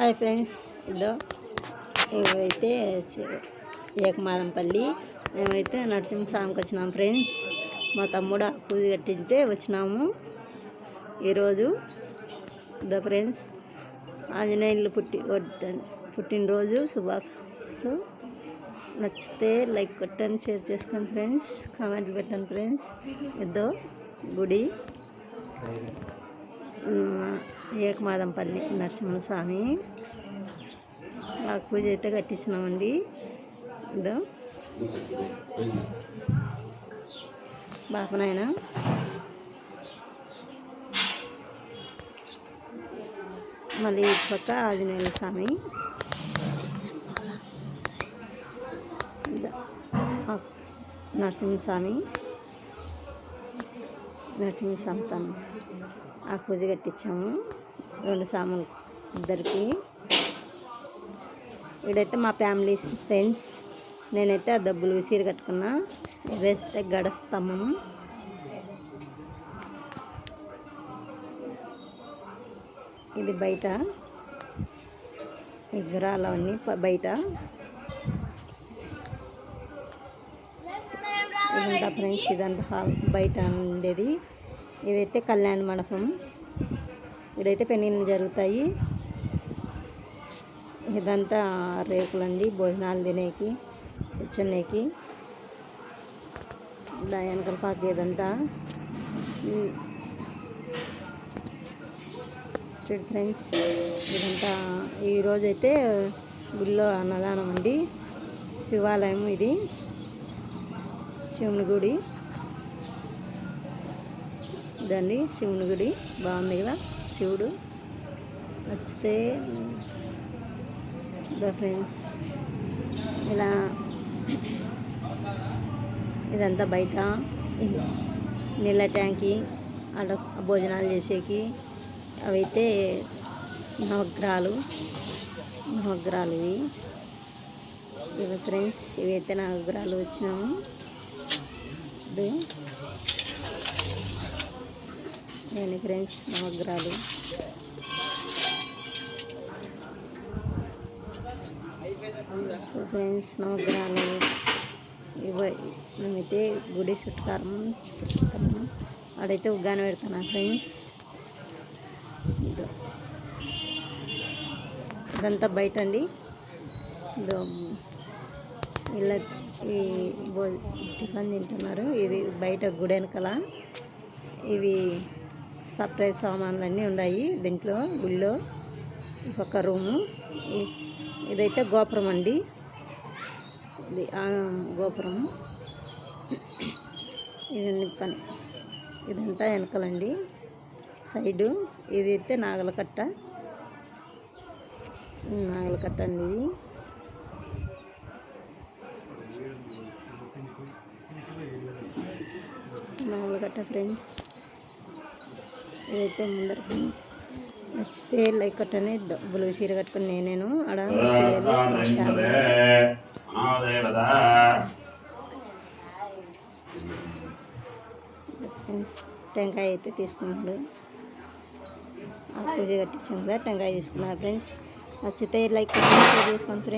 Hi friends, ఇవైతే ఏకమాదంపల్లి మేమైతే నరసింహస్వామికి వచ్చినాం ఫ్రెండ్స్. మా తమ్ముడు పూజ కట్టింటే వచ్చినాము ఈరోజు. ఫ్రెండ్స్, ఆంజనేయులు పుట్టినరోజు శుభాకాంక్షలు. నచ్చితే లైక్ కొట్టండి, షేర్ చేసుకోండి ఫ్రెండ్స్, కామెంట్లు పెట్టండి ఫ్రెండ్స్. గుడి ఏకమాదంపల్లి నరసింహస్వామి పూజ అయితే కట్టించినామండి. బాపనాయన మళ్ళీ ఇటు పక్క ఆంజనేయుల స్వామి, నరసింహస్వామి పూజ కట్టించాము. 2 సాములు ఇద్దరికి. ఇదైతే మా ఫ్యామిలీ ఫ్రెండ్స్. నేనైతే ఆ డబ్బులు విసిరి కట్టుకున్నా. ఇదైతే గడ స్తంభం. ఇది బయట విగ్రహాలన్నీ బయట. ఇదంతా ఫ్రెండ్స్, ఇదంతా హాల్ బయట ఉండేది. ఇదైతే కళ్యాణ మండపం. ఇదైతే పెళ్ళిళ్ళు జరుగుతాయి. ఇదంతా రేకులండి, భోజనాలు తినేకి, కూర్చునేకి. వెనకల పాక ఇదంతా చూడు ఫ్రెండ్స్. ఇదంతా ఈరోజైతే గుడిలో అన్నదానం అండి. శివాలయం ఇది, శివుని గుడి. ఇదండి శివుని గుడి, బాగుంది కదా శివుడు. నచ్చితే ఫ్రెండ్స్ ఇలా ఇదంతా బయట నీళ్ళ ట్యాంకి, అక్కడ భోజనాలు చేసేకి. అవైతే నవగ్రహాలు ఇవి ఫ్రెండ్స్. ఇవైతే నవగ్రహాలు వచ్చినాము. నేను ఫ్రెండ్స్ నవగ్రహాలు మేమైతే గుడి చుట్టుకారం తిరుగుతాము. ఆడైతే ఉగ్గాని పెడతాను ఫ్రెండ్స్. ఇదంతా బయట అండి. ఇలా టిఫిన్ తింటున్నారు. ఇది బయట గుడి వెనకాల. ఇవి సపరేట్ సామాన్లు అన్నీ ఉన్నాయి దీంట్లో గుళ్ళో. ఒక రూము. ఇదైతే గోపురం అండి. ఇది గోపురం. ఇదంతా వెనకాలండి సైడు. ఇది అయితే నాగలకట్ట అండి. ఇది నాగలకట్ట ఫ్రెండ్స్. ఇదైతే ముందర ఫ్రెండ్స్. నచ్చితే లైక్ కొట్టని, డబ్బులు సీర కట్టుకుని నేను ఆడ ఫ్రెండ్స్. టెంకాయ అయితే తీసుకున్నాడు. పూజ కట్టించాం కదా, టెంకాయ తీసుకున్నారు ఫ్రెండ్స్. నచ్చితే లైక్ కొట్టండి, షేర్ చేసుకోండి ఫ్రెండ్స్.